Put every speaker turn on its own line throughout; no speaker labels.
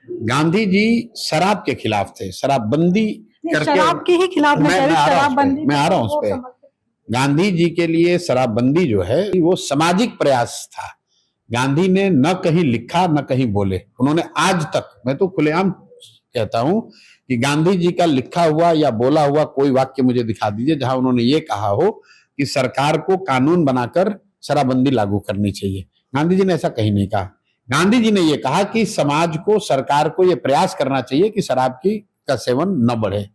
गांधी जी शराब के खिलाफ थे, शराबबंदी करके।
शराब के ही खिलाफ शराबबंदी
मैं आ रहा हूं उस पे। गांधी जी के लिए शराबबंदी जो है वो सामाजिक प्रयास था। गांधी ने न कहीं लिखा न कहीं बोले, उन्होंने आज तक, मैं तो खुलेआम कहता हूं कि गांधी जी का लिखा हुआ या बोला हुआ कोई वाक्य मुझे दिखा दीजिए जहां उन्होंने ये कहा हो कि सरकार को कानून बनाकर शराबबंदी लागू करनी चाहिए। गांधी जी ने ऐसा कहीं नहीं कहा। गांधी जी ने यह कहा कि समाज को, सरकार को यह प्रयास करना चाहिए कि शराब का सेवन न बढ़े।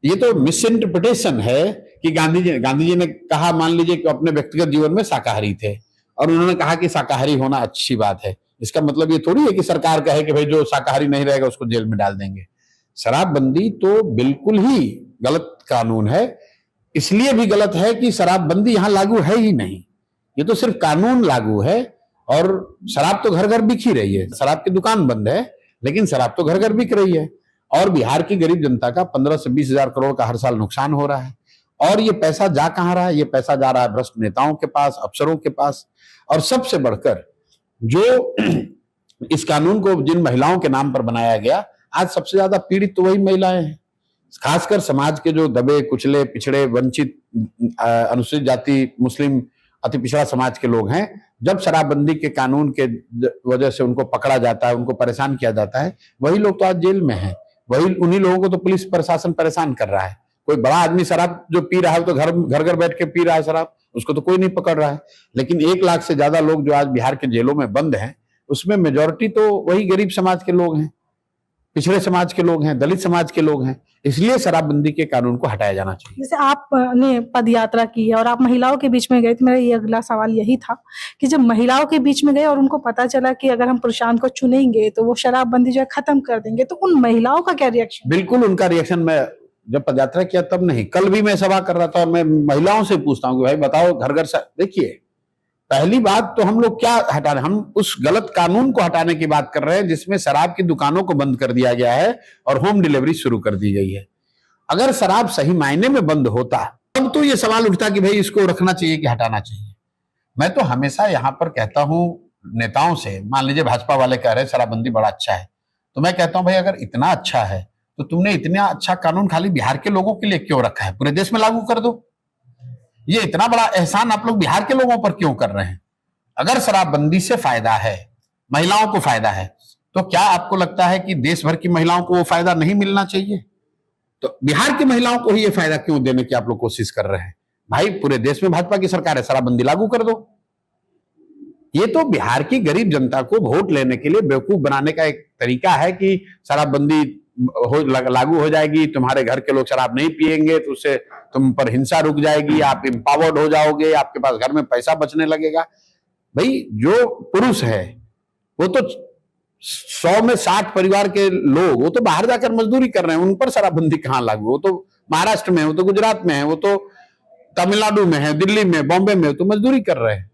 ये तो मिस इंटरप्रिटेशन है कि गांधी जी ने कहा, मान लीजिए कि अपने व्यक्तिगत जीवन में शाकाहारी थे और उन्होंने कहा कि शाकाहारी होना अच्छी बात है। इसका मतलब ये थोड़ी है कि सरकार कहे कि भाई जो शाकाहारी नहीं रहेगा उसको जेल में डाल देंगे। शराबबंदी तो बिल्कुल ही गलत कानून है। इसलिए भी गलत है कि शराबबंदी यहां लागू है ही नहीं, ये तो सिर्फ कानून लागू है। और शराब तो घर घर बिक ही रही है, शराब की दुकान बंद है लेकिन शराब तो घर घर बिक रही है। और बिहार की गरीब जनता का 15 से 20 हजार करोड़ का हर साल नुकसान हो रहा है। और ये पैसा जा कहां रहा है? ये पैसा जा रहा है भ्रष्ट नेताओं के पास, अफसरों के पास। और सबसे बढ़कर जो इस कानून को जिन महिलाओं के नाम पर बनाया गया, आज सबसे ज्यादा पीड़ित तो वही महिलाएं हैं। खासकर समाज के जो दबे कुचले, पिछड़े, वंचित, अनुसूचित जाति, मुस्लिम, अति पिछड़ा समाज के लोग हैं। जब शराबबंदी के कानून के वजह से उनको पकड़ा जाता है, उनको परेशान किया जाता है, वही लोग तो आज जेल में हैं। वही, उन्हीं लोगों को तो पुलिस प्रशासन परेशान कर रहा है। कोई बड़ा आदमी शराब जो पी रहा है तो घर घर बैठ के पी रहा है शराब, उसको तो कोई नहीं पकड़ रहा है। लेकिन 1 लाख से ज्यादा लोग जो आज बिहार के जेलों में बंद हैं, उसमें मेजोरिटी तो वही गरीब समाज के लोग हैं, पिछड़े समाज के लोग हैं, दलित समाज के लोग हैं। इसलिए शराबबंदी के कानून को हटाया जाना चाहिए।
जैसे आपने पद यात्रा की है और आप महिलाओं के बीच में गए, तो मेरा ये अगला सवाल यही था कि जब महिलाओं के बीच में गए और उनको पता चला कि अगर हम प्रशांत को चुनेंगे तो वो शराबबंदी जो है खत्म कर देंगे, तो उन महिलाओं का क्या रिएक्शन?
बिल्कुल उनका रिएक्शन, मैं जब पदयात्रा किया तब नहीं, कल भी मैं सभा कर रहा था और मैं महिलाओं से पूछता हूँ कि भाई बताओ, घर घर देखिए, पहली बात तो हम लोग क्या हटा रहे हैं? हम उस गलत कानून को हटाने की बात कर रहे हैं जिसमें शराब की दुकानों को बंद कर दिया गया है और होम डिलीवरी शुरू कर दी गई है। अगर शराब सही मायने में बंद होता तब तो ये सवाल उठता कि भाई इसको रखना चाहिए कि हटाना चाहिए। मैं तो हमेशा यहां पर कहता हूं नेताओं से, मान लीजिए भाजपा वाले कह रहे हैं शराबबंदी बड़ा अच्छा है, तो मैं कहता हूं भाई अगर इतना अच्छा है तो तुमने इतना अच्छा कानून खाली बिहार के लोगों के लिए क्यों रखा है? पूरे देश में लागू कर दो। ये इतना बड़ा एहसान आप लोग बिहार के लोगों पर क्यों कर रहे हैं? अगर शराबबंदी से फायदा है, महिलाओं को फायदा है, तो क्या आपको लगता है कि देश भर की महिलाओं को वो फायदा नहीं मिलना चाहिए? तो बिहार की महिलाओं को ही ये फायदा क्यों देने की आप लोग कोशिश कर रहे हैं? भाई पूरे देश में भाजपा की सरकार है, शराबबंदी लागू कर दो। ये तो बिहार की गरीब जनता को वोट लेने के लिए बेवकूफ बनाने का एक तरीका है कि शराबबंदी लागू हो जाएगी, तुम्हारे घर के लोग शराब नहीं पिएंगे तो उससे तुम पर हिंसा रुक जाएगी, आप एम्पावर्ड हो जाओगे, आपके पास घर में पैसा बचने लगेगा। भाई जो पुरुष है वो तो 100 में 60 परिवार के लोग वो तो बाहर जाकर मजदूरी कर रहे हैं, उन पर शराबबंदी कहां लागू? वो तो महाराष्ट्र में है, वो तो गुजरात में है, वो तो तमिलनाडु में है, दिल्ली में, बॉम्बे में तो मजदूरी कर रहे हैं।